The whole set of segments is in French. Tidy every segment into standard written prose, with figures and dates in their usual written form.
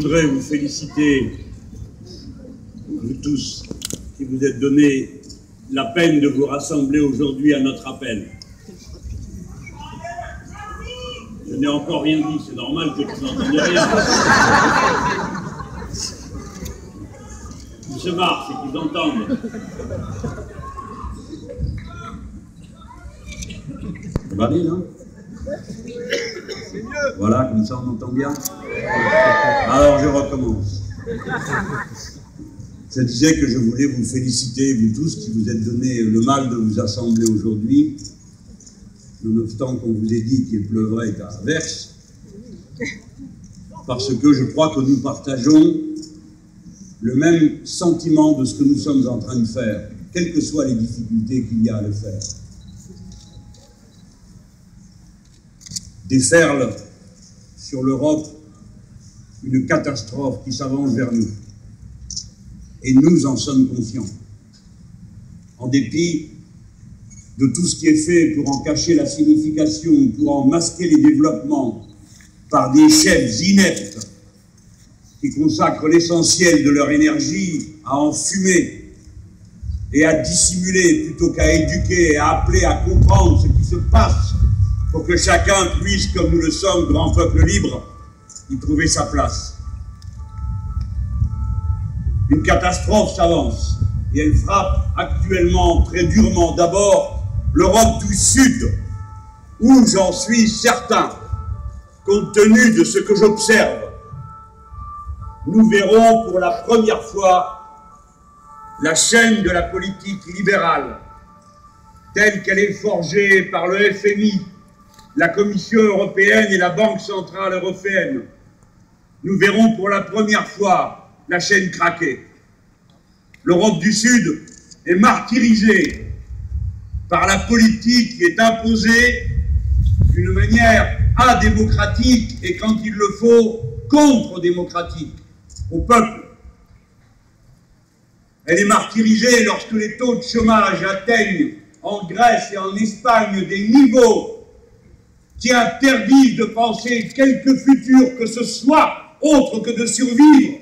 voudrais vous féliciter, vous tous, qui vous êtes donné la peine de vous rassembler aujourd'hui à notre appel. Je n'ai encore rien dit, c'est normal que vous n'entendiez rien. Ils se marrent, c'est qu'ils entendent. Ça va bien, hein? Voilà, comme ça on entend bien. Alors je recommence. Je disais que je voulais vous féliciter, vous tous qui vous êtes donné le mal de vous assembler aujourd'hui, nonobstant qu'on vous ait dit qu'il pleuvrait à verse, parce que je crois que nous partageons le même sentiment de ce que nous sommes en train de faire, quelles que soient les difficultés qu'il y a à le faire. Déferle sur l'Europe une catastrophe qui s'avance vers nous. Et nous en sommes conscients. En dépit de tout ce qui est fait pour en cacher la signification, pour en masquer les développements par des chefs ineptes qui consacrent l'essentiel de leur énergie à enfumer et à dissimuler plutôt qu'à éduquer et à appeler à comprendre ce qui se passe pour que chacun puisse, comme nous le sommes, grand peuple libre, y trouver sa place. Une catastrophe s'avance et elle frappe actuellement très durement d'abord l'Europe du Sud, où j'en suis certain, compte tenu de ce que j'observe, nous verrons pour la première fois la chaîne de la politique libérale, telle qu'elle est forgée par le FMI, la Commission européenne et la Banque centrale européenne. Nous verrons pour la première fois la chaîne craquer. L'Europe du Sud est martyrisée par la politique qui est imposée d'une manière adémocratique et, quand il le faut, contre-démocratique au peuple. Elle est martyrisée lorsque les taux de chômage atteignent en Grèce et en Espagne des niveaux qui interdisent de penser quelque futur que ce soit autre que de survivre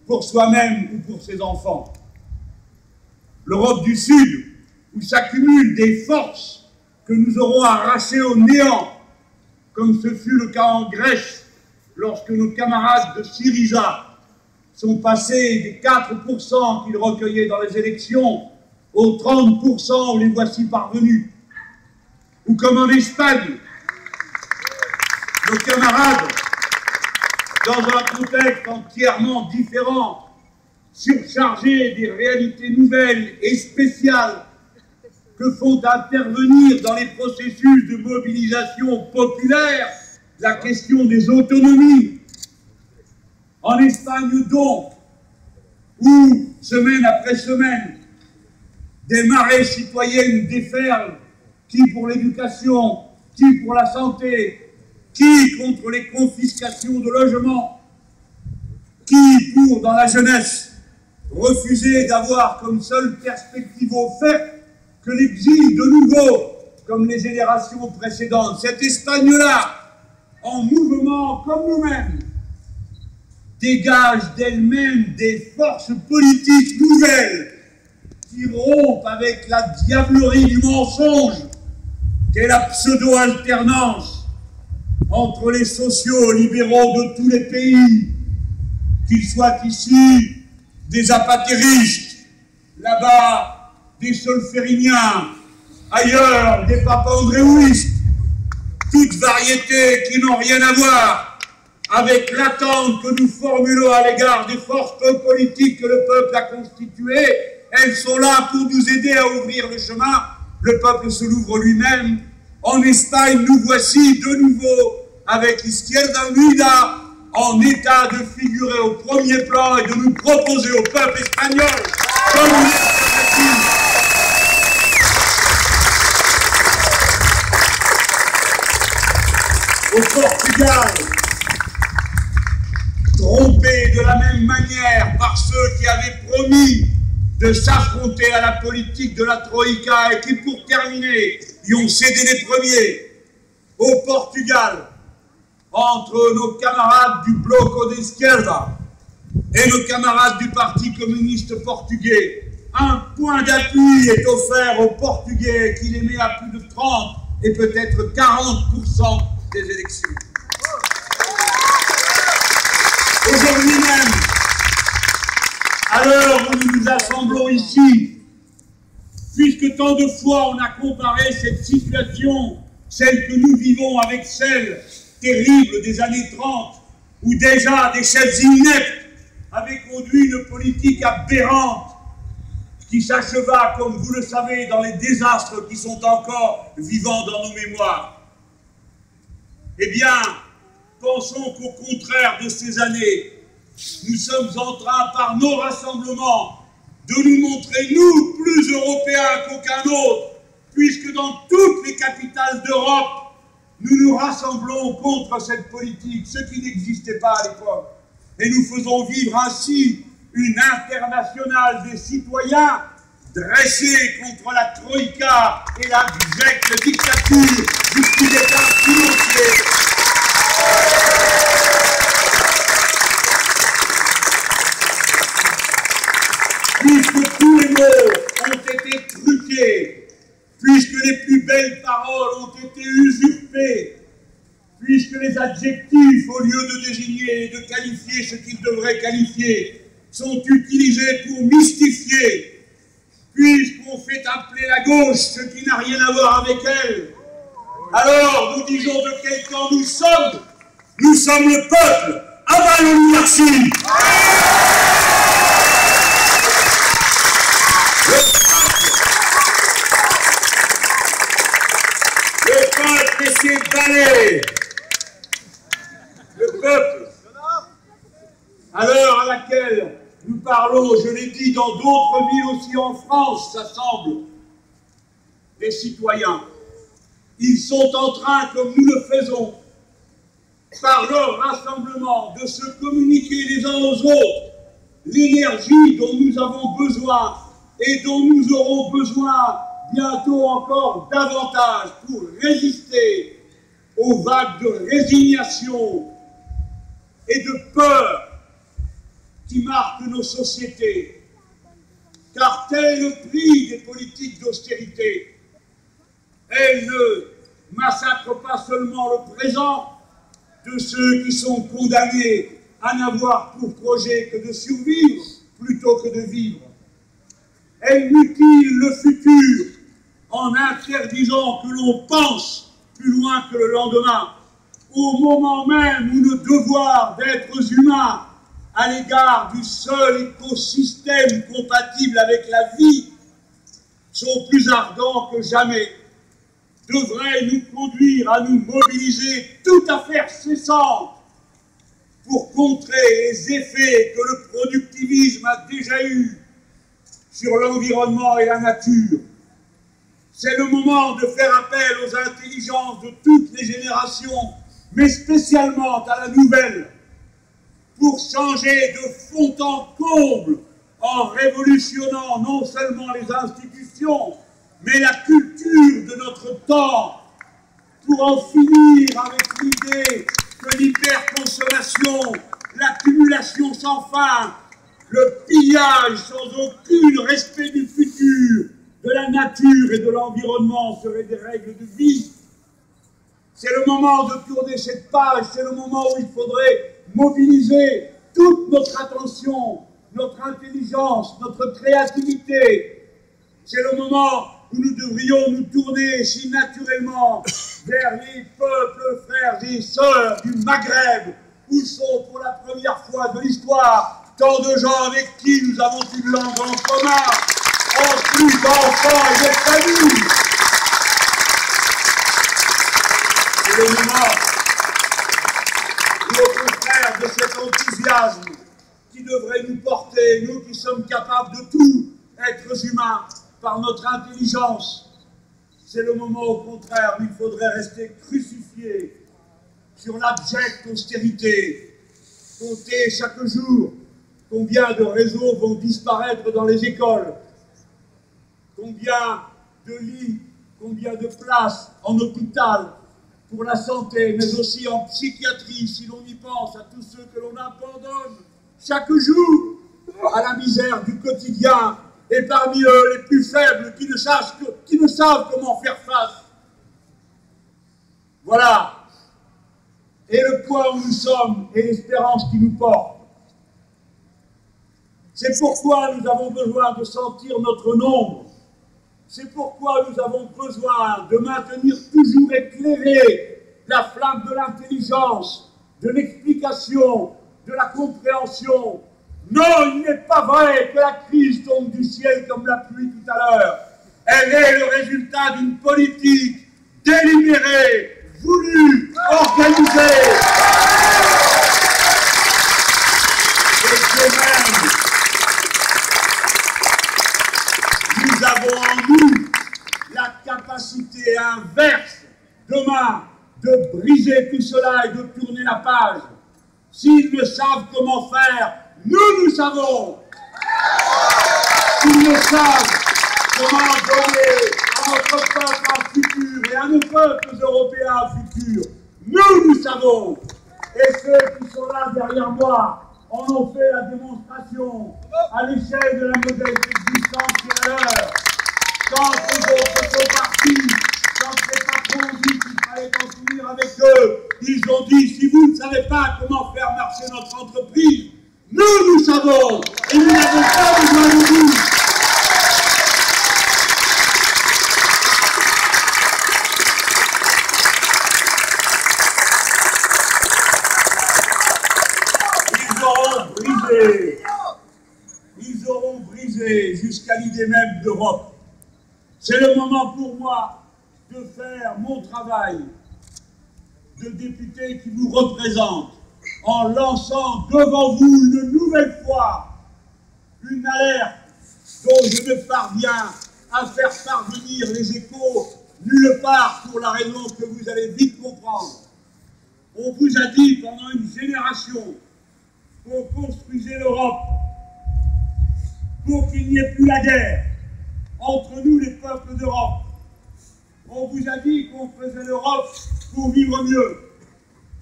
pour soi-même ou pour ses enfants. L'Europe du Sud, où s'accumulent des forces que nous aurons arrachées au néant, comme ce fut le cas en Grèce, lorsque nos camarades de Syriza sont passés des 4% qu'ils recueillaient dans les élections aux 30% où les voici parvenus. Ou comme en Espagne, nos camarades, dans un contexte entièrement différent, surchargés des réalités nouvelles et spéciales que font intervenir dans les processus de mobilisation populaire la question des autonomies. En Espagne donc, où, semaine après semaine, des marées citoyennes déferlent, qui pour l'éducation, qui pour la santé, qui contre les confiscations de logements, qui pour, dans la jeunesse, refuser d'avoir comme seule perspective offerte que l'exil de nouveau, comme les générations précédentes. Cette Espagne-là, en mouvement comme nous-mêmes, dégage d'elle-même des forces politiques nouvelles qui rompent avec la diablerie du mensonge qu'est la pseudo-alternance entre les sociaux-libéraux de tous les pays, qu'ils soient ici des apatéristes, là-bas des solfériniens, ailleurs des papandréouistes, toutes variétés qui n'ont rien à voir avec l'attente que nous formulons à l'égard des forces politiques que le peuple a constituées. Elles sont là pour nous aider à ouvrir le chemin. Le peuple se l'ouvre lui-même. En Espagne, nous voici de nouveau avec Izquierda Unida en état de figurer au premier plan et de nous proposer au peuple espagnol comme une alternative. Au Portugal, trompés de la même manière par ceux qui avaient promis de s'affronter à la politique de la Troïka et qui, pour terminer, y ont cédé les premiers. Au Portugal, entre nos camarades du Bloco de Izquierda et le camarade du Parti communiste portugais. Un point d'appui est offert aux Portugais qui les met à plus de 30 et peut-être 40% des élections. Aujourd'hui même, à l'heure où nous nous assemblons ici, puisque tant de fois on a comparé cette situation, celle que nous vivons avec celle terrible des années 30, où déjà des chefs ineptes avaient conduit une politique aberrante qui s'acheva, comme vous le savez, dans les désastres qui sont encore vivants dans nos mémoires. Eh bien, pensons qu'au contraire de ces années, nous sommes en train, par nos rassemblements, de nous montrer, nous, plus européens qu'aucun autre, puisque dans toutes les capitales d'Europe, nous nous rassemblons contre cette politique, ce qui n'existait pas à l'époque. Et nous faisons vivre ainsi une internationale des citoyens dressée contre la troïka et l'abjecte dictature du coup d'État financier. Puisque tous les mots ont été truqués, puisque les plus belles paroles ont été usurpées, puisque les adjectifs, au lieu de désigner et de qualifier ce qu'ils devraient qualifier, sont utilisés pour mystifier, puisqu'on fait appeler la gauche ce qui n'a rien à voir avec elle. Alors, nous disons de quel camp nous sommes. Nous sommes le peuple, avant l'oligarchie. Le peuple et ses valets. Le peuple, à l'heure à laquelle nous parlons, je l'ai dit, dans d'autres villes aussi en France, s'assemblent des citoyens. Ils sont en train, comme nous le faisons, par leur rassemblement, de se communiquer les uns aux autres l'énergie dont nous avons besoin et dont nous aurons besoin bientôt encore davantage pour résister aux vagues de résignation et de peur qui marquent nos sociétés. Car tel est le prix des politiques d'austérité. Elles ne massacrent pas seulement le présent de ceux qui sont condamnés à n'avoir pour projet que de survivre plutôt que de vivre. Elles mutilent le futur en interdisant que l'on pense plus loin que le lendemain, au moment même où le devoir d'êtres humains à l'égard du seul écosystème compatible avec la vie sont plus ardents que jamais, devraient nous conduire à nous mobiliser toute affaire cessante pour contrer les effets que le productivisme a déjà eus sur l'environnement et la nature. C'est le moment de faire appel aux intelligences de toutes les générations, mais spécialement à la nouvelle, pour changer de fond en comble en révolutionnant non seulement les institutions, mais la culture de notre temps, pour en finir avec l'idée que l'hyperconsommation, l'accumulation sans fin, le pillage sans aucun respect du futur, de la nature et de l'environnement seraient des règles de vie. C'est le moment de tourner cette page, c'est le moment où il faudrait mobiliser toute notre attention, notre intelligence, notre créativité. C'est le moment où nous devrions nous tourner si naturellement vers les peuples, frères et sœurs du Maghreb, où sont pour la première fois de l'histoire tant de gens avec qui nous avons une langue en commun, en plus d'enfants et de familles. C'est le moment où, au contraire de cet enthousiasme qui devrait nous porter, nous qui sommes capables de tout, êtres humains, par notre intelligence, c'est le moment au contraire où il faudrait rester crucifié sur l'abjecte austérité, compter chaque jour combien de réseaux vont disparaître dans les écoles, combien de lits, combien de places en hôpital pour la santé, mais aussi en psychiatrie, si l'on y pense à tous ceux que l'on abandonne chaque jour à la misère du quotidien, et parmi eux les plus faibles qui ne savent comment faire face. Voilà. Et le point où nous sommes et l'espérance qui nous porte. C'est pourquoi nous avons besoin de sentir notre nombre. C'est pourquoi nous avons besoin de maintenir toujours éclairée la flamme de l'intelligence, de l'explication, de la compréhension. Non, il n'est pas vrai que la crise tombe du ciel comme la pluie tout à l'heure. Elle est le résultat d'une politique délibérée, voulue, organisée. Et que même, nous avons en nous la capacité inverse, demain, de briser tout cela et de tourner la page. S'ils ne savent comment faire, nous savons. S'ils ne savent comment donner à notre peuple un futur et à nos peuples européens un futur, nous savons. Et ceux qui sont là derrière moi en ont fait la démonstration à l'échelle de la modeste existence qui est l'heure. Quand les autres sont partis, quand les patrons ont dit qu'il fallait en finir avec eux, ils ont dit, si vous ne savez pas comment faire marcher notre entreprise, nous savons, et nous n'avons pas besoin de vous. Ils auront brisé jusqu'à l'idée même d'Europe. C'est le moment pour moi de faire mon travail de député qui vous représente en lançant devant vous une nouvelle fois une alerte dont je ne parviens à faire parvenir les échos nulle part pour la raison que vous allez vite comprendre. On vous a dit pendant une génération qu'on construisait l'Europe pour qu'il n'y ait plus la guerre entre nous, les peuples d'Europe. On vous a dit qu'on faisait l'Europe pour vivre mieux.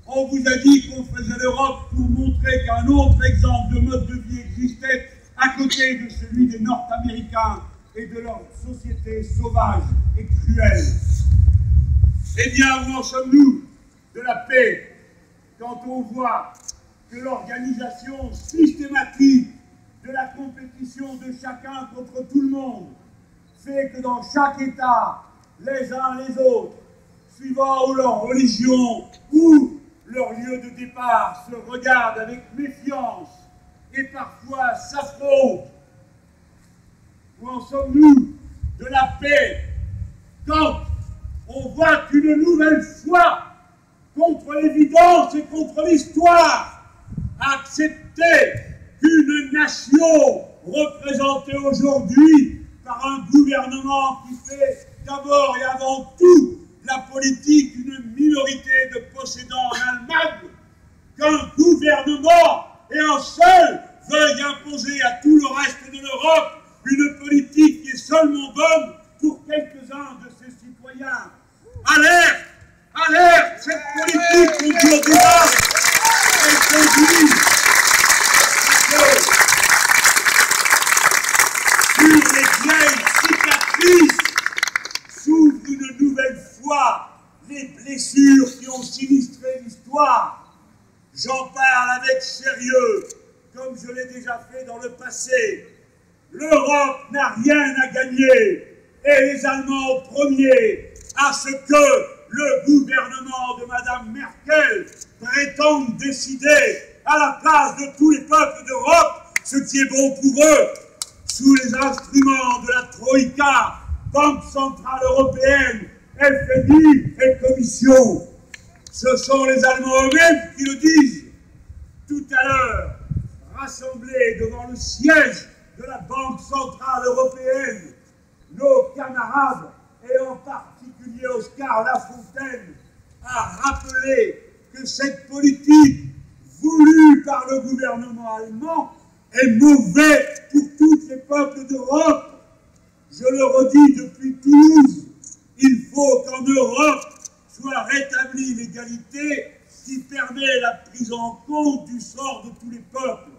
On vous a dit qu'on faisait l'Europe pour montrer qu'un autre exemple de mode de vie existait à côté de celui des Nord-Américains et de leur société sauvage et cruelle. Eh bien, où en sommes-nous de la paix quand on voit que l'organisation systématique de la compétition de chacun contre tout le monde fait que dans chaque État, les uns les autres, suivant leur religion ou leur lieu de départ, se regardent avec méfiance et parfois s'affrontent. Où en sommes-nous de la paix quand on voit qu'une nouvelle fois, contre l'évidence et contre l'histoire, accepter qu'une nation représentée aujourd'hui par un gouvernement qui fait d'abord et avant tout la politique d'une minorité de possédants en Allemagne, qu'un gouvernement et un seul veuille imposer à tout le reste de l'Europe une politique qui est seulement bonne pour quelques-uns de ses citoyens. Alerte! Alerte! Cette politique conduit au débat et conduit sur les vieilles cicatrices s'ouvrent une nouvelle fois les blessures qui ont sinistré l'histoire. J'en parle avec sérieux, comme je l'ai déjà fait dans le passé. L'Europe n'a rien à gagner, et les Allemands au premier, à ce que le gouvernement de Mme Merkel prétende décider à la place de tous les peuples d'Europe ce qui est bon pour eux, sous les instruments de la Troïka, Banque Centrale Européenne, FMI et Commission. Ce sont les Allemands eux-mêmes qui le disent. Tout à l'heure, rassemblés devant le siège de la Banque Centrale Européenne, nos camarades, et en particulier Oscar Lafontaine, a rappelé que cette politique voulue par le gouvernement allemand est mauvaise pour tous les peuples d'Europe. Je le redis depuis Toulouse, il faut qu'en Europe soit rétablie l'égalité qui permet la prise en compte du sort de tous les peuples.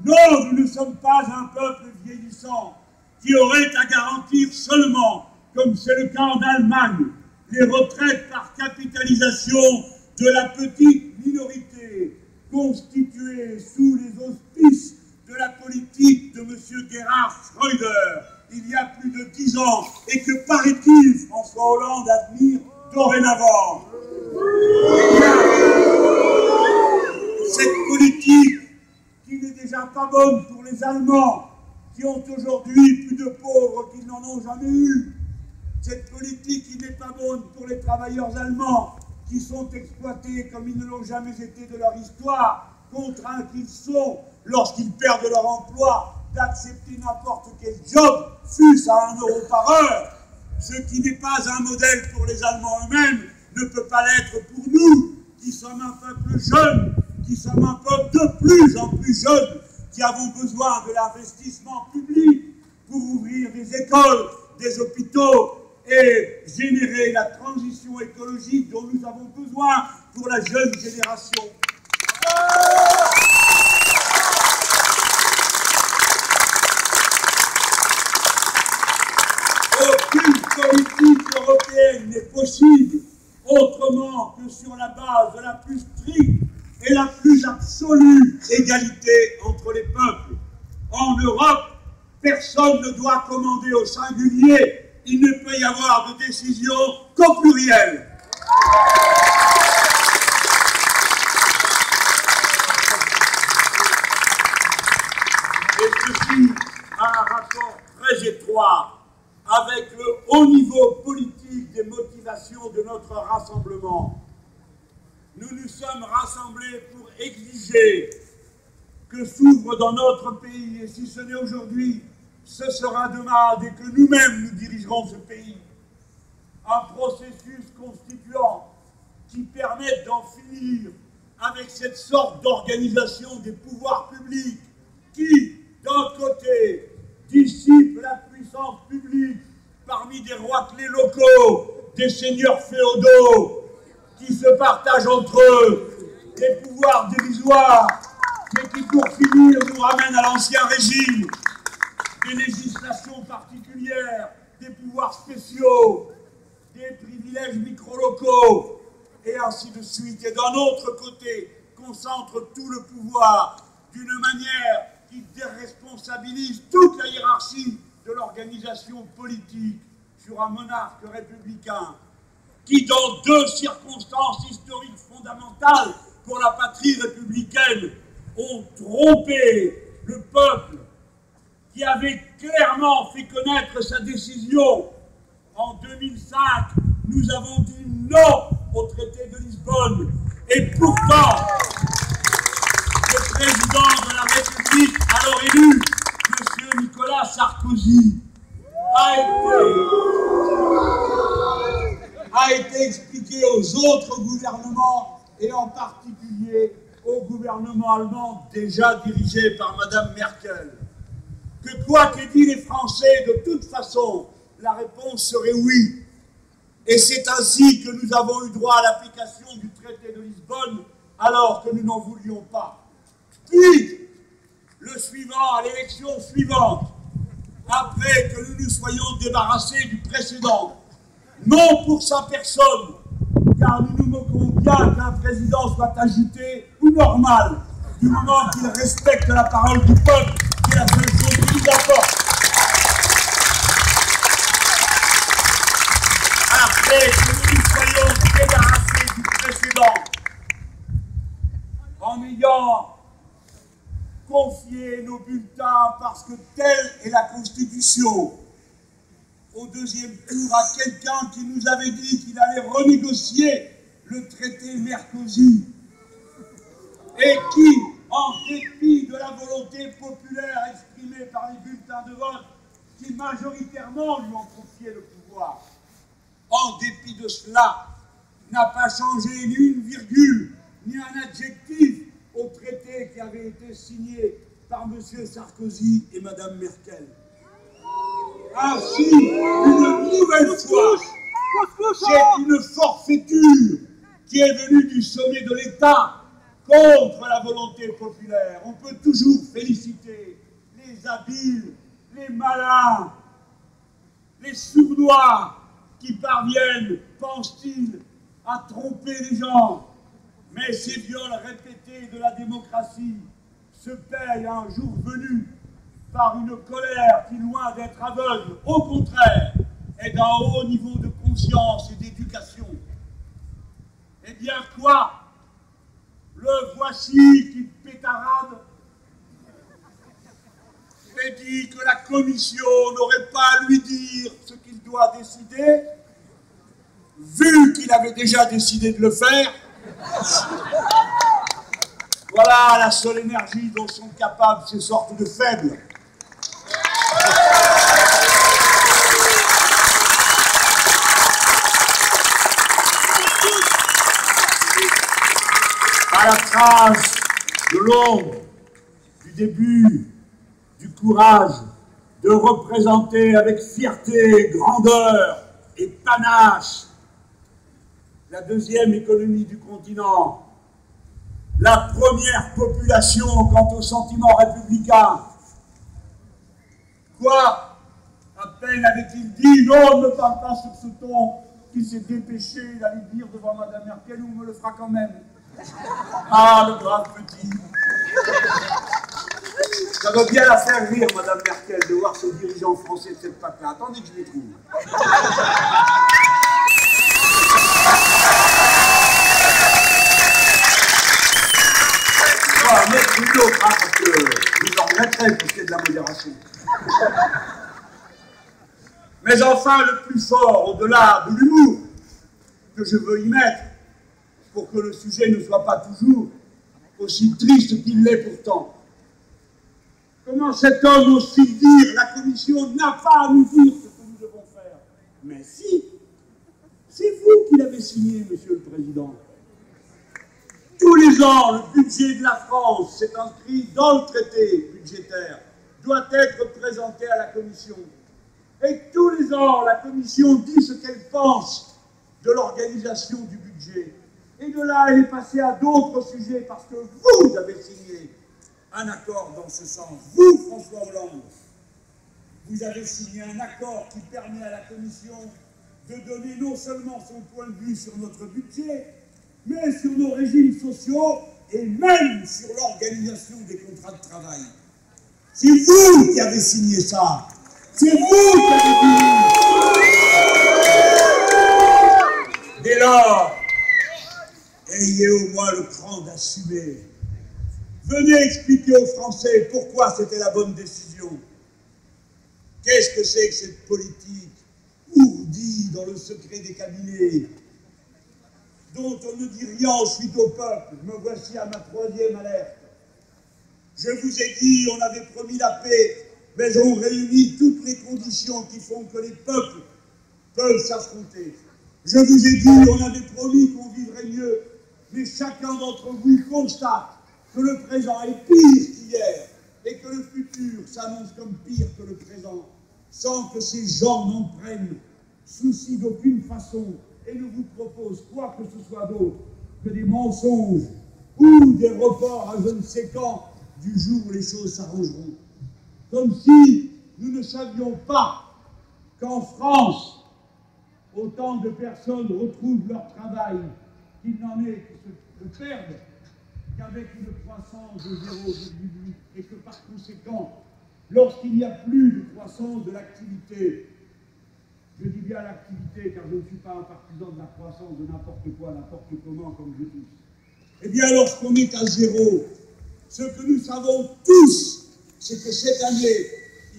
Non, nous ne sommes pas un peuple vieillissant qui aurait à garantir seulement, comme c'est le cas en Allemagne, les retraites par capitalisation de la petite minorité constituée sous les auspices de la politique de M. Gerhard Schröder il y a plus de 10 ans et que, paraît-il, François Hollande admire dorénavant. Cette politique qui n'est déjà pas bonne pour les Allemands, qui ont aujourd'hui plus de pauvres qu'ils n'en ont jamais eu. Cette politique qui n'est pas bonne pour les travailleurs allemands, qui sont exploités comme ils ne l'ont jamais été de leur histoire, contraints qu'ils sont, lorsqu'ils perdent leur emploi, d'accepter n'importe quel job, fût-ce à 1 € par heure. Ce qui n'est pas un modèle pour les Allemands eux-mêmes ne peut pas l'être pour nous, qui sommes un peuple jeune, qui sommes un peuple de plus en plus jeune, qui avons besoin de l'investissement public pour ouvrir des écoles, des hôpitaux et générer la transition écologique dont nous avons besoin pour la jeune génération. Aucune politique européenne n'est possible autrement que sur la base de la plus stricte et la plus absolue égalité entre les peuples. En Europe, personne ne doit commander au singulier. Il ne peut y avoir de décision qu'au pluriel. Et ceci a un rapport très étroit avec le haut niveau politique des motivations de notre rassemblement. Nous nous sommes rassemblés pour exiger que s'ouvre dans notre pays, et si ce n'est aujourd'hui, ce sera demain, dès que nous-mêmes nous dirigerons ce pays, un processus constituant qui permette d'en finir avec cette sorte d'organisation des pouvoirs publics qui, d'un côté, dissipe la puissance publique parmi des roitelets locaux, des seigneurs féodaux, qui se partagent entre eux des pouvoirs dérisoires, mais qui, pour finir, nous ramènent à l'ancien régime, des législations particulières, des pouvoirs spéciaux, des privilèges micro-locaux, et ainsi de suite. Et d'un autre côté, concentre tout le pouvoir d'une manière qui déresponsabilise toute la hiérarchie de l'organisation politique sur un monarque républicain qui, dans 2 circonstances historiques fondamentales pour la patrie républicaine, ont trompé le peuple qui avait clairement fait connaître sa décision. En 2005, nous avons dit non au traité de Lisbonne. Et pourtant, le président de la République, alors élu, M. Nicolas Sarkozy, a été expliqué aux autres gouvernements, et en particulier au gouvernement allemand déjà dirigé par Mme Merkel, que quoi qu'aient dit les Français, de toute façon, la réponse serait oui. Et c'est ainsi que nous avons eu droit à l'application du traité de Lisbonne, alors que nous n'en voulions pas. Puis, le suivant, à l'élection suivante, après que nous nous soyons débarrassés du précédent, non pour sa personne, car nous nous moquons bien qu'un président soit agité ou normal, du moment qu'il respecte la parole du peuple, qui est la seule chose qui nous importe. Après que nous nous soyons débarrassés du précédent, en ayant confié nos bulletins, parce que telle est la Constitution, au 2e tour à quelqu'un qui nous avait dit qu'il allait renégocier le traité Mercosur et qui, en dépit de la volonté populaire exprimée par les bulletins de vote qui majoritairement lui ont confié le pouvoir, en dépit de cela, n'a pas changé ni une virgule, ni un adjectif au traité qui avait été signé par M. Sarkozy et Mme Merkel. Ainsi, une nouvelle fois, c'est une forfaiture qui est venue du sommet de l'État contre la volonté populaire. On peut toujours féliciter les habiles, les malins, les sournois qui parviennent, pensent-ils, à tromper les gens. Mais ces viols répétés de la démocratie se payent un jour venu par une colère qui, loin d'être aveugle, au contraire, est d'un haut niveau de conscience et d'éducation. Eh bien quoi? Le voici qui pétarade et dit que la commission n'aurait pas à lui dire ce qu'il doit décider, vu qu'il avait déjà décidé de le faire. Voilà la seule énergie dont sont capables ces sortes de faibles. À la trace de l'ombre, du début, du courage de représenter avec fierté, grandeur et panache la deuxième économie du continent, la première population quant au sentiment républicain. Quoi? À peine avait-il dit « Non, ne me parle pas sur ce ton » qu'il s'est dépêché d'aller dire devant Mme Merkel « On me le fera quand même ». Ah, le brave petit. Ça doit bien la faire rire, Mme Merkel, de voir ce dirigeant français de cette patte-là. Attendez que je les trouve. On va en mettre une autre, hein, parce que vous en regretterez pour ce qui est de la modération. Mais enfin, le plus fort, au-delà de l'humour que je veux y mettre, pour que le sujet ne soit pas toujours aussi triste qu'il l'est pourtant. Comment cet homme ose-t-il dire « La Commission n'a pas à nous dire ce que nous devons faire » Mais si, c'est vous qui l'avez signé, Monsieur le Président. Tous les ans, le budget de la France, c'est inscrit dans le traité budgétaire, doit être présenté à la Commission. Et tous les ans, la Commission dit ce qu'elle pense de l'organisation du budget. Et de là, elle est passée à d'autres sujets parce que vous avez signé un accord dans ce sens. Vous, François Hollande, vous avez signé un accord qui permet à la Commission de donner non seulement son point de vue sur notre budget, mais sur nos régimes sociaux et même sur l'organisation des contrats de travail. C'est vous qui avez signé ça. C'est vous qui avez dit. Dès lors, ayez au moins le cran d'assumer. Venez expliquer aux Français pourquoi c'était la bonne décision. Qu'est-ce que c'est que cette politique ourdie dans le secret des cabinets, dont on ne dit rien ensuite au peuple? Me voici à ma troisième alerte. Je vous ai dit, on avait promis la paix, mais on réunit toutes les conditions qui font que les peuples peuvent s'affronter. Je vous ai dit, on avait promis qu'on vivrait mieux, mais chacun d'entre vous constate que le présent est pire qu'hier et que le futur s'annonce comme pire que le présent, sans que ces gens n'en prennent souci d'aucune façon et ne vous proposent quoi que ce soit d'autre que des mensonges ou des reports à je ne sais quand du jour où les choses s'arrangeront. Comme si nous ne savions pas qu'en France, autant de personnes retrouvent leur travail qu'il n'en est qui se perdent qu'avec une croissance de 0,8 et que par conséquent, lorsqu'il n'y a plus de croissance de l'activité, je dis bien l'activité car je ne suis pas un partisan de la croissance de n'importe quoi, n'importe comment, comme je dis. Eh bien, lorsqu'on est à zéro, ce que nous savons tous, c'est que cette année,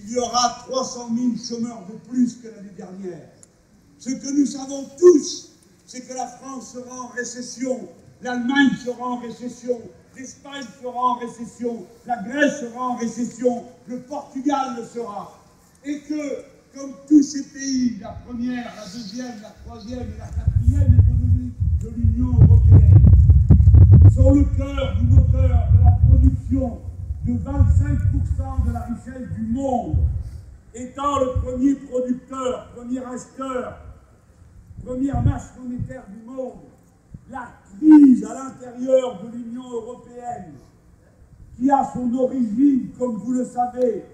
il y aura 300 000 chômeurs de plus que l'année dernière. Ce que nous savons tous, c'est que la France sera en récession, l'Allemagne sera en récession, l'Espagne sera en récession, la Grèce sera en récession, le Portugal le sera. Et que, comme tous ces pays, la première, la deuxième, la troisième et la quatrième économie de l'Union européenne, sont le cœur du moteur de la production de 25% de la richesse du monde, étant le premier producteur, premier acheteur, première masse monétaire du monde, la crise à l'intérieur de l'Union européenne, qui a son origine, comme vous le savez,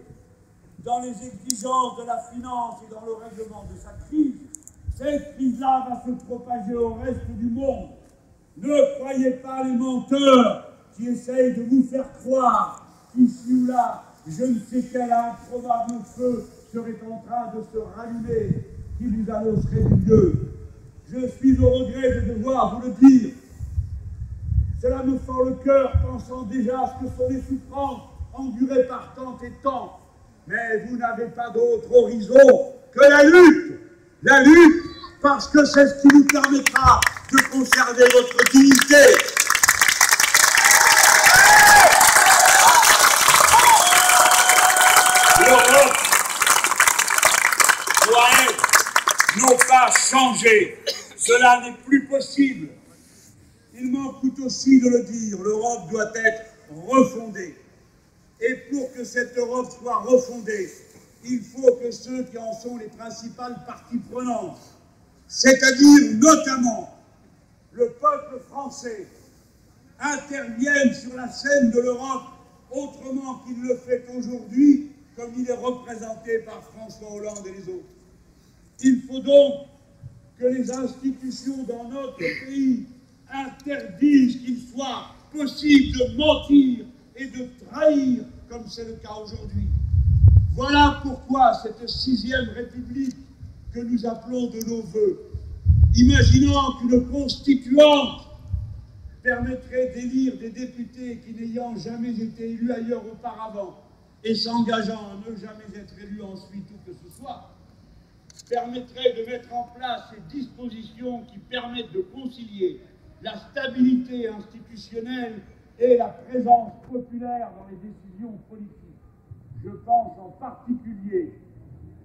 dans les exigences de la finance et dans le règlement de sa crise, cette crise-là va se propager au reste du monde. Ne croyez pas les menteurs qui essayent de vous faire croire qu'ici ou là, je ne sais quel improbable feu serait en train de se rallumer, qui vous annoncerait du Dieu. Je suis au regret de devoir vous le dire. Cela me fend le cœur, pensant déjà à ce que sont les souffrances endurées par tant et tant. Mais vous n'avez pas d'autre horizon que la lutte, parce que c'est ce qui nous permettra de conserver votre dignité. L'Europe doit être, non pas changée, cela n'est plus possible. Il m'en coûte aussi de le dire, l'Europe doit être refondée. Et pour que cette Europe soit refondée, il faut que ceux qui en sont les principales parties prenantes, c'est-à-dire notamment le peuple français, interviennent sur la scène de l'Europe autrement qu'il le fait aujourd'hui, comme il est représenté par François Hollande et les autres. Il faut donc que les institutions dans notre pays interdisent qu'il soit possible de mentir et de trahir, comme c'est le cas aujourd'hui. Voilà pourquoi cette 6e République que nous appelons de nos vœux, imaginant qu'une constituante permettrait d'élire des députés qui n'ayant jamais été élus ailleurs auparavant et s'engageant à ne jamais être élus ensuite ou que ce soit, permettrait de mettre en place ces dispositions qui permettent de concilier la stabilité institutionnelle et la présence populaire dans les décisions politiques. Je pense en particulier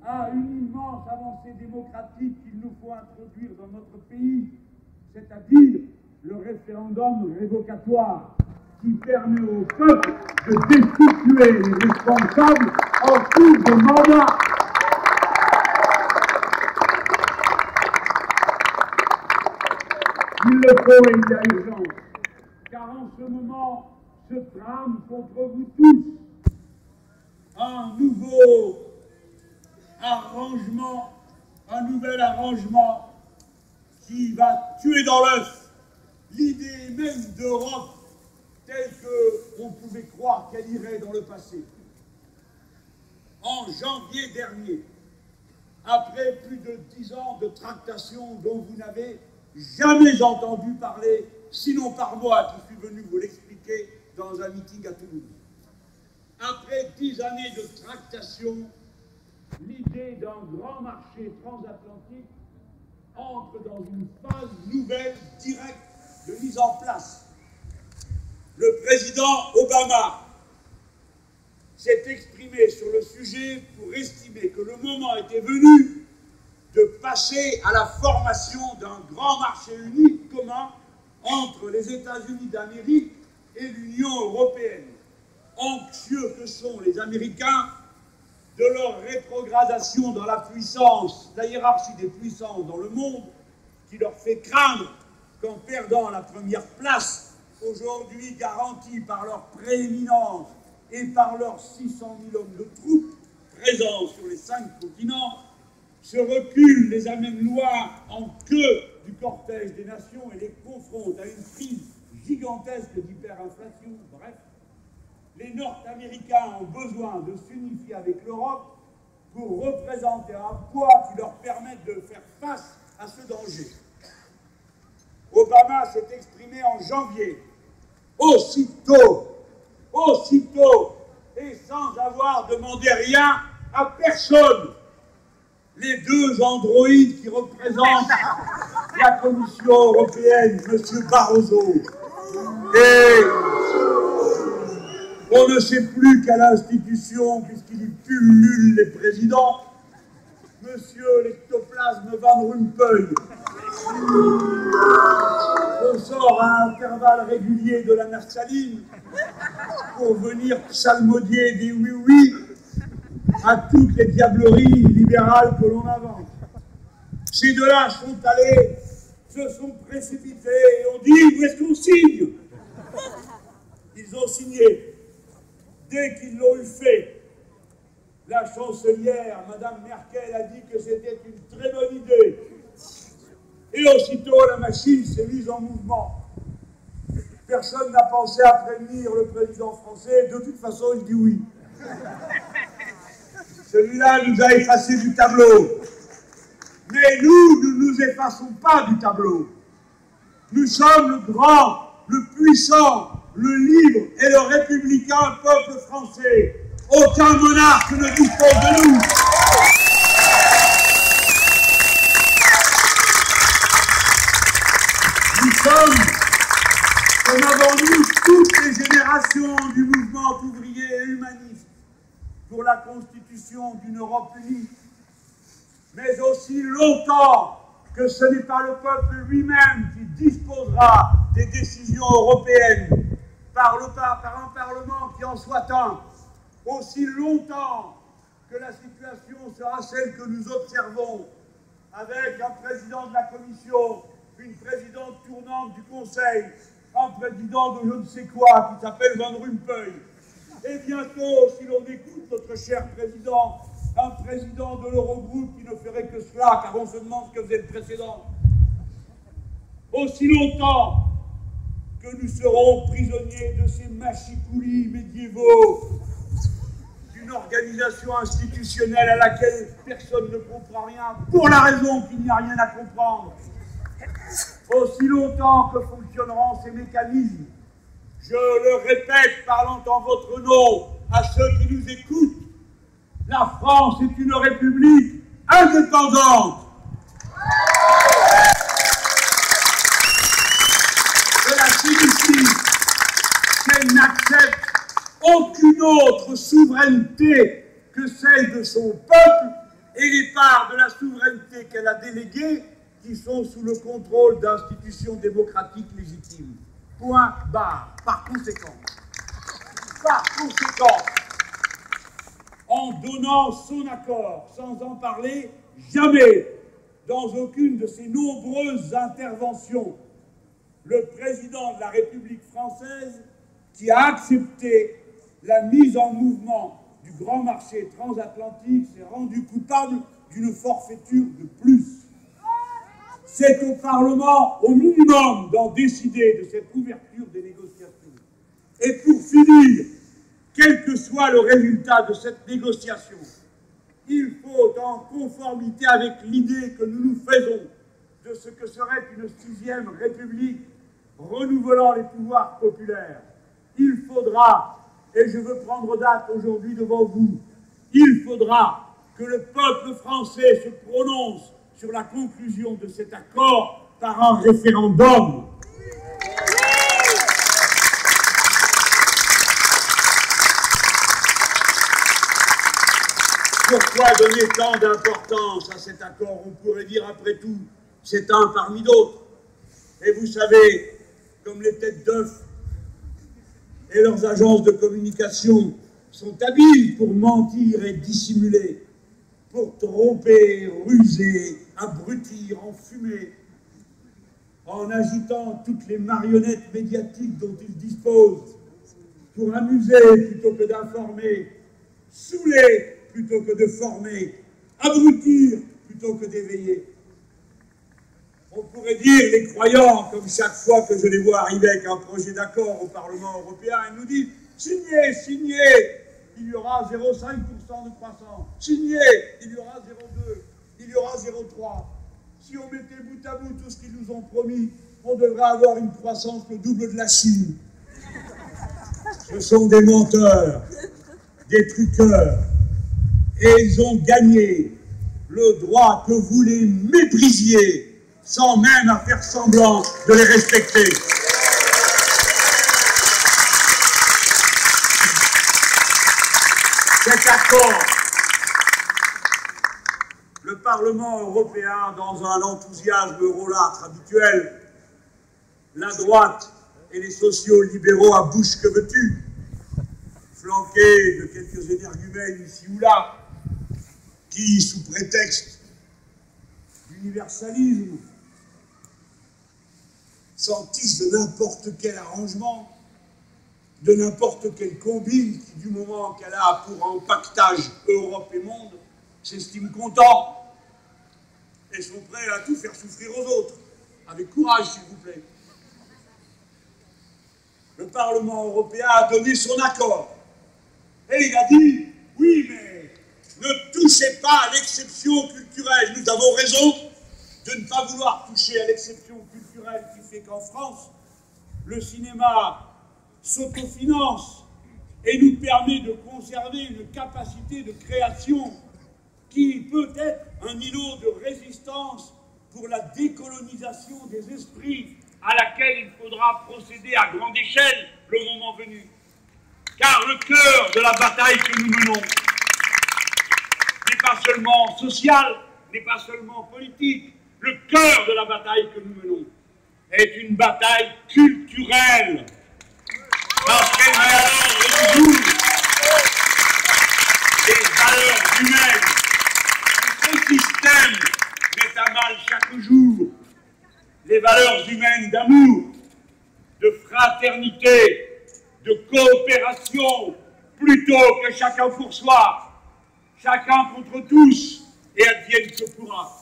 à une immense avancée démocratique qu'il nous faut introduire dans notre pays, c'est-à-dire le référendum révocatoire, qui permet au peuple de destituer les responsables en cours de mandat. Il le faut et il y a urgence, car en ce moment se trame contre vous tous un nouvel arrangement qui va tuer dans l'œuf l'idée même d'Europe telle qu'on pouvait croire qu'elle irait dans le passé. En janvier dernier, après plus de 10 ans de tractations dont vous n'avez jamais entendu parler, sinon par moi qui suis venu vous l'expliquer dans un meeting à Toulouse. Après 10 années de tractations, l'idée d'un grand marché transatlantique entre dans une phase nouvelle, directe, de mise en place. Le président Obama s'est exprimé sur le sujet pour estimer que le moment était venu de passer à la formation d'un grand marché unique commun entre les États-Unis d'Amérique et l'Union européenne. Anxieux que sont les Américains de leur rétrogradation dans la puissance, la hiérarchie des puissances dans le monde, qui leur fait craindre qu'en perdant la première place, aujourd'hui garantie par leur prééminence et par leurs 600 000 hommes de troupes présents sur les 5 continents, se reculent, les amènent loin en queue du cortège des nations et les confrontent à une crise gigantesque d'hyperinflation. Bref, les Nord-Américains ont besoin de s'unifier avec l'Europe pour représenter un poids qui leur permette de faire face à ce danger. Obama s'est exprimé en janvier, aussitôt, et sans avoir demandé rien à personne. Les 2 androïdes qui représentent la Commission européenne, M. Barroso, et on ne sait plus quelle institution, puisqu'il y pullule les présidents, M. l'ectoplasme Van Rompuy. On sort à intervalles réguliers de la naftaline pour venir psalmodier des oui-oui à toutes les diableries libérales que l'on invente. Ces 2-là sont allés se sont précipités et ont dit « Où est-ce qu'on signe ?» Ils ont signé. Dès qu'ils l'ont eu fait, la chancelière, Madame Merkel, a dit que c'était une très bonne idée. Et aussitôt, la machine s'est mise en mouvement. Personne n'a pensé à prévenir le président français. De toute façon, il dit oui. Celui-là nous a effacé du tableau. Mais nous ne nous effaçons pas du tableau. Nous sommes le grand, le puissant, le libre et le républicain peuple français. Aucun monarque ne dispose de nous. Nous sommes, comme avant nous, toutes les générations du mouvement ouvrier et humaniste pour la constitution d'une Europe unie, mais aussi longtemps que ce n'est pas le peuple lui-même qui disposera des décisions européennes par un Parlement qui en soit un, aussi longtemps que la situation sera celle que nous observons, avec un président de la Commission, une présidente tournante du Conseil, un président de je ne sais quoi qui s'appelle Van Rompuy. Et bientôt, si l'on écoute notre cher président, un président de l'Eurogroupe qui ne ferait que cela, car on se demande ce que faisait le précédent. Aussi longtemps que nous serons prisonniers de ces machicoulis médiévaux, d'une organisation institutionnelle à laquelle personne ne comprend rien, pour la raison qu'il n'y a rien à comprendre. Aussi longtemps que fonctionneront ces mécanismes, je le répète, parlant en votre nom à ceux qui nous écoutent, la France est une république indépendante. Cela signifie qu'elle n'accepte aucune autre souveraineté que celle de son peuple et les parts de la souveraineté qu'elle a déléguées qui sont sous le contrôle d'institutions démocratiques légitimes. Point barre. Par conséquent, en donnant son accord, sans en parler jamais, dans aucune de ses nombreuses interventions, le président de la République française, qui a accepté la mise en mouvement du grand marché transatlantique, s'est rendu coupable d'une forfaiture de plus. C'est au Parlement, au minimum, d'en décider de cette ouverture des négociations. Et pour finir, quel que soit le résultat de cette négociation, il faut, en conformité avec l'idée que nous nous faisons de ce que serait une 6e République renouvelant les pouvoirs populaires, il faudra, et je veux prendre date aujourd'hui devant vous, il faudra que le peuple français se prononce sur la conclusion de cet accord par un référendum. Pourquoi donner tant d'importance à cet accord? On pourrait dire, après tout, c'est un parmi d'autres. Et vous savez, comme les têtes d'œufs et leurs agences de communication sont habiles pour mentir et dissimuler, pour tromper, ruser, abrutir, enfumer, en agitant toutes les marionnettes médiatiques dont ils disposent, pour amuser plutôt que d'informer, saouler plutôt que de former, abrutir plutôt que d'éveiller. On pourrait dire, les croyants, comme chaque fois que je les vois arriver avec un projet d'accord au Parlement européen, ils nous disent « Signez, signez !» Il y aura 0,5% de croissance. Signez, il y aura 0,2, il y aura 0,3. Si on mettait bout à bout tout ce qu'ils nous ont promis, on devrait avoir une croissance le double de la Chine. Ce sont des menteurs, des truqueurs. Et ils ont gagné le droit que vous les méprisiez, sans même à faire semblant de les respecter. Cet accord, le Parlement européen, dans un enthousiasme eurolâtre habituel, la droite et les sociaux-libéraux à bouche que veux-tu, flanqués de quelques énergumènes ici ou là, qui, sous prétexte d'universalisme, s'en tiche de n'importe quel arrangement, de n'importe quelle combine qui, du moment qu'elle a pour empaquetage Europe et monde, s'estiment contents et sont prêts à tout faire souffrir aux autres. Avec courage, s'il vous plaît. Le Parlement européen a donné son accord. Et il a dit, oui, mais ne touchez pas à l'exception culturelle. Nous avons raison de ne pas vouloir toucher à l'exception culturelle qui fait qu'en France, le cinéma s'autofinance et nous permet de conserver une capacité de création qui peut être un îlot de résistance pour la décolonisation des esprits à laquelle il faudra procéder à grande échelle le moment venu. Car le cœur de la bataille que nous menons n'est pas seulement social, n'est pas seulement politique. Le cœur de la bataille que nous menons est une bataille culturelle. Parce qu'elle met à l'ordre du jour les valeurs humaines. Ce système met à mal chaque jour les valeurs humaines d'amour, de fraternité, de coopération, plutôt que chacun pour soi, chacun contre tous, et advienne que pourra.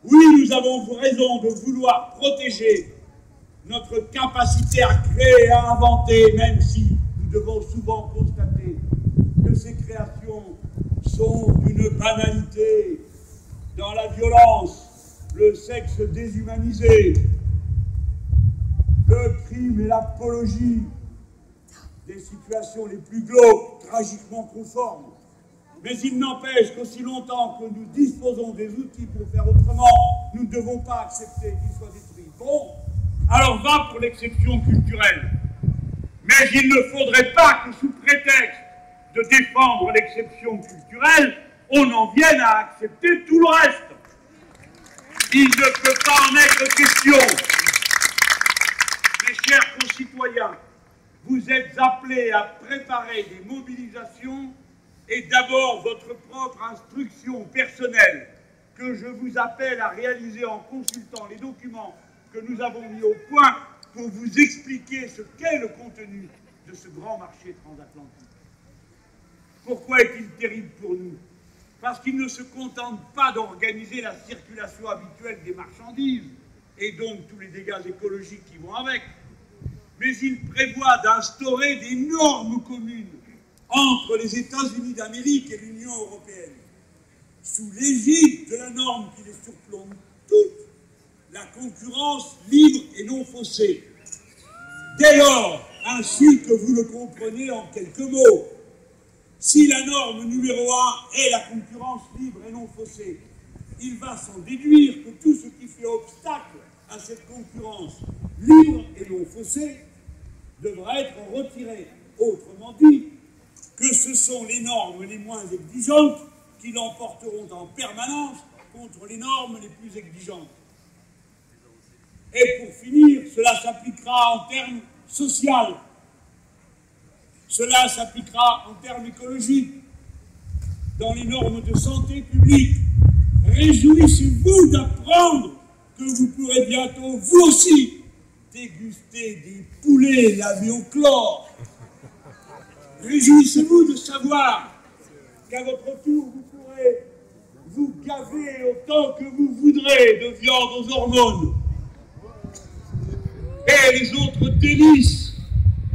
Oui, nous avons raison de vouloir protéger notre capacité à créer et à inventer, même si nous devons souvent constater que ces créations sont d'une banalité, dans la violence, le sexe déshumanisé, le crime et l'apologie des situations les plus glauques, tragiquement conformes. Mais il n'empêche qu'aussi longtemps que nous disposons des outils pour faire autrement, nous ne devons pas accepter qu'ils soient détruits. Bon, alors va pour l'exception culturelle. Mais il ne faudrait pas que sous prétexte de défendre l'exception culturelle, on en vienne à accepter tout le reste. Il ne peut pas en être question. Mes chers concitoyens, vous êtes appelés à préparer des mobilisations et d'abord votre propre instruction personnelle que je vous appelle à réaliser en consultant les documents que nous avons mis au point pour vous expliquer ce qu'est le contenu de ce grand marché transatlantique. Pourquoi est-il terrible pour nous? Parce qu'il ne se contente pas d'organiser la circulation habituelle des marchandises et donc tous les dégâts écologiques qui vont avec, mais il prévoit d'instaurer des normes communes entre les États-Unis d'Amérique et l'Union européenne, sous l'égide de la norme qui les surplombe toutes, la concurrence libre et non faussée. Dès lors, ainsi que vous le comprenez en quelques mots, si la norme numéro 1 est la concurrence libre et non faussée, il va s'en déduire que tout ce qui fait obstacle à cette concurrence libre et non faussée devra être retiré. Autrement dit, que ce sont les normes les moins exigeantes qui l'emporteront en permanence contre les normes les plus exigeantes. Et pour finir, cela s'appliquera en termes sociaux. Cela s'appliquera en termes écologiques, dans les normes de santé publique. Réjouissez-vous d'apprendre que vous pourrez bientôt, vous aussi, déguster des poulets lavés au chlore. Réjouissez-vous de savoir qu'à votre tour, vous pourrez vous gaver autant que vous voudrez de viande aux hormones. Et les autres délices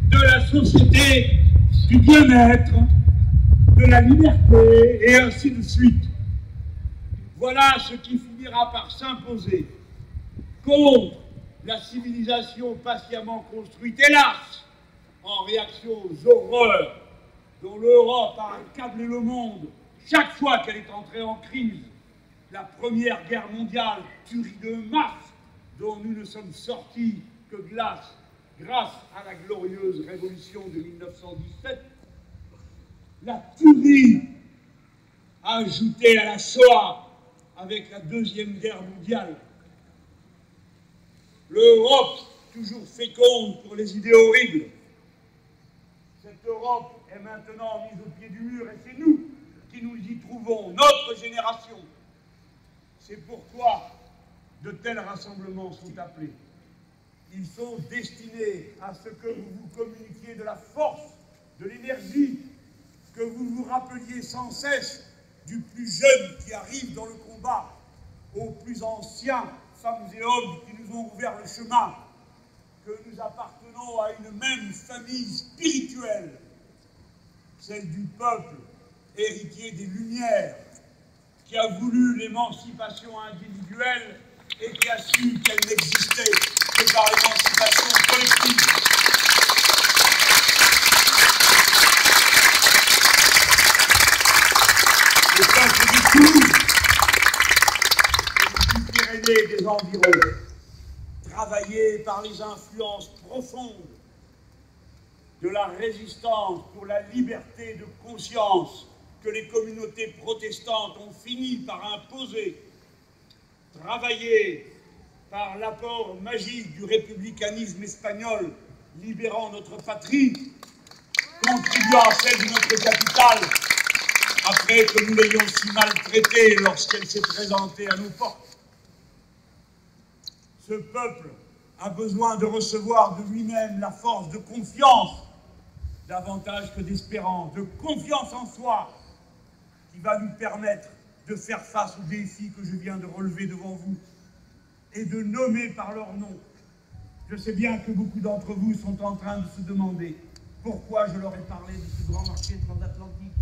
de la société, du bien-être, de la liberté, et ainsi de suite. Voilà ce qui finira par s'imposer contre la civilisation patiemment construite, hélas, en réaction aux horreurs dont l'Europe a accablé le monde chaque fois qu'elle est entrée en crise. La Première Guerre mondiale, tuerie de masse dont nous ne sommes sortis que grâce à la glorieuse révolution de 1917, la tuerie ajoutée à la Shoah avec la Deuxième Guerre mondiale. L'Europe, toujours féconde pour les idées horribles. Cette Europe est maintenant mise au pied du mur et c'est nous qui nous y trouvons, notre génération. C'est pourquoi de tels rassemblements sont appelés. Ils sont destinés à ce que vous vous communiquiez de la force, de l'énergie, que vous vous rappeliez sans cesse du plus jeune qui arrive dans le combat, aux plus anciens femmes et hommes qui nous ont ouvert le chemin, que nous appartenons à une même famille spirituelle, celle du peuple, héritier des Lumières, qui a voulu l'émancipation individuelle et qui a su qu'elle n'existait que par l'émancipation collective. Le peuple du Toulouse et du Pyrénées des environs, travaillé par les influences profondes de la résistance pour la liberté de conscience que les communautés protestantes ont fini par imposer, travaillé par l'apport magique du républicanisme espagnol libérant notre patrie, contribuant à celle de notre capitale, après que nous l'ayons si maltraitée lorsqu'elle s'est présentée à nos portes. Ce peuple a besoin de recevoir de lui-même la force de confiance, davantage que d'espérance, de confiance en soi, qui va nous permettre de faire face aux défis que je viens de relever devant vous et de nommer par leur nom. Je sais bien que beaucoup d'entre vous sont en train de se demander pourquoi je leur ai parlé de ce grand marché transatlantique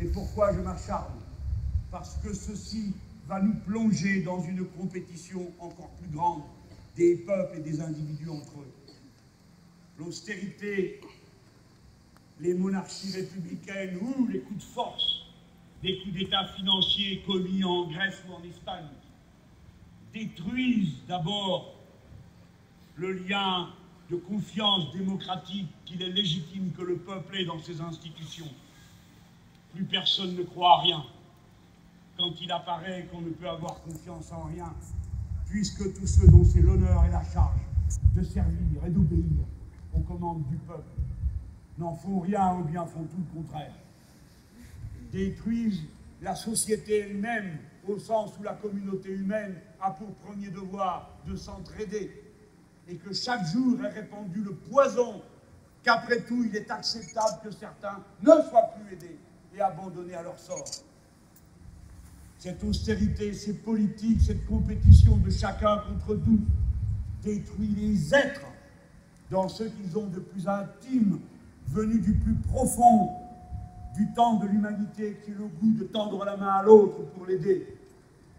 et pourquoi je m'acharne. Parce que ceci va nous plonger dans une compétition encore plus grande des peuples et des individus entre eux. L'austérité, les monarchies républicaines ou les coups de force, des coups d'État financiers commis en Grèce ou en Espagne, détruisent d'abord le lien de confiance démocratique qu'il est légitime que le peuple ait dans ses institutions. Plus personne ne croit à rien. Quand il apparaît qu'on ne peut avoir confiance en rien, puisque tous ceux dont c'est l'honneur et la charge de servir et d'obéir aux commandes du peuple n'en font rien ou bien font tout le contraire. Détruisent la société elle-même, au sens où la communauté humaine a pour premier devoir de s'entraider, et que chaque jour est répandu le poison qu'après tout il est acceptable que certains ne soient plus aidés et abandonnés à leur sort. Cette austérité, ces politiques, cette compétition de chacun contre tous détruit les êtres dans ce qu'ils ont de plus intime, venu du plus profond du temps de l'humanité, qui est le goût de tendre la main à l'autre pour l'aider.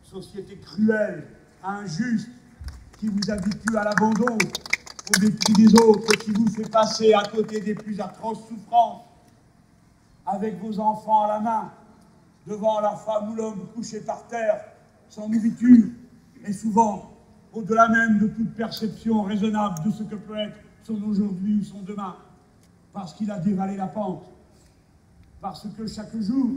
Société cruelle, injuste, qui vous habitue à l'abandon, au mépris des autres, qui vous fait passer à côté des plus atroces souffrances, avec vos enfants à la main, devant la femme ou l'homme couché par terre, sans nourriture, et souvent, au-delà même de toute perception raisonnable de ce que peut être son aujourd'hui ou son demain, parce qu'il a dévalé la pente, parce que chaque jour,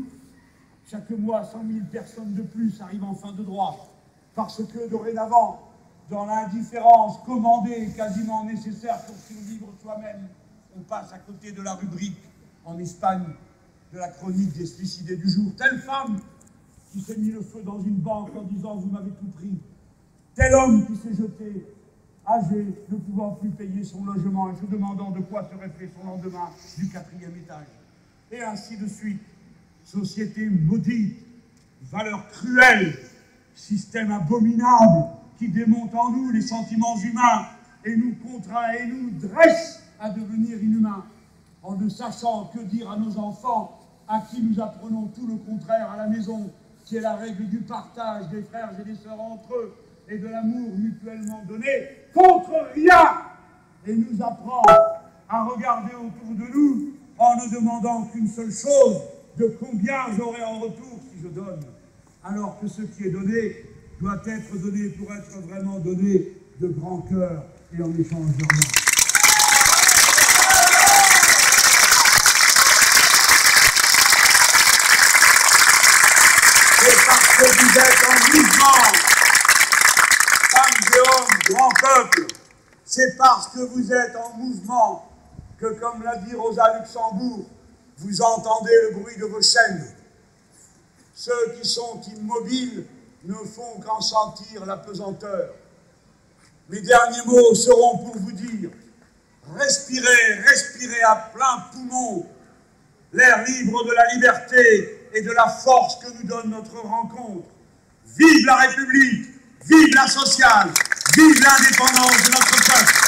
chaque mois, 100 000 personnes de plus arrivent en fin de droit, parce que dorénavant, dans l'indifférence commandée et quasiment nécessaire pour survivre soi-même, on passe à côté de la rubrique en Espagne de la chronique des suicidés du jour. Telle femme qui s'est mis le feu dans une banque en disant « vous m'avez tout pris ». Tel homme qui s'est jeté, âgé, ne pouvant plus payer son logement et se demandant de quoi serait fait son lendemain du 4e étage. Et ainsi de suite. Société maudite, valeurs cruelles, système abominable qui démonte en nous les sentiments humains et nous contraint et nous dresse à devenir inhumains, en ne sachant que dire à nos enfants, à qui nous apprenons tout le contraire à la maison, qui est la règle du partage des frères et des sœurs entre eux, et de l'amour mutuellement donné, contre rien, et nous apprend à regarder autour de nous en ne demandant qu'une seule chose, de combien j'aurai en retour si je donne, alors que ce qui est donné doit être donné pour être vraiment donné de grand cœur et en échange de rien. C'est parce que vous êtes en mouvement, femmes et hommes, grand peuple, c'est parce que vous êtes en mouvement que, comme l'a dit Rosa Luxembourg, vous entendez le bruit de vos chaînes. Ceux qui sont immobiles ne font qu'en sentir la pesanteur. Mes derniers mots seront pour vous dire, respirez, respirez à plein poumon l'air libre de la liberté et de la force que nous donne notre rencontre. Vive la République, vive la sociale, vive l'indépendance de notre peuple.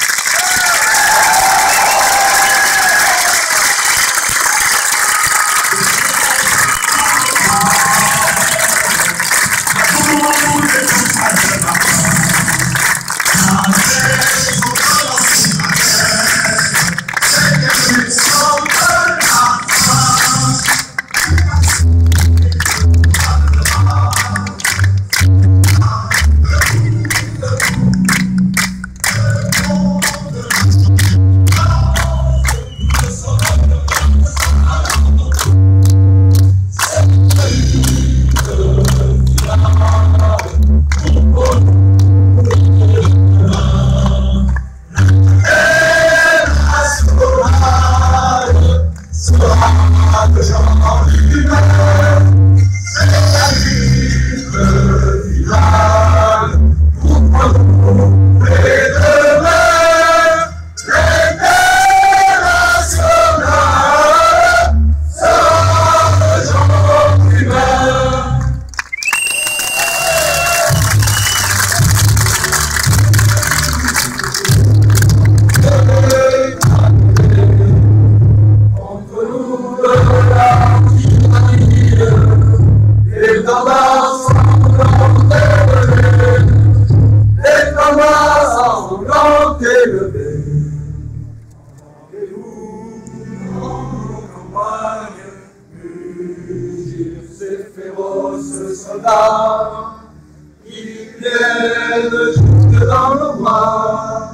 Ils viennent jusque dans le bois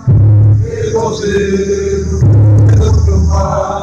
et poser notre bras.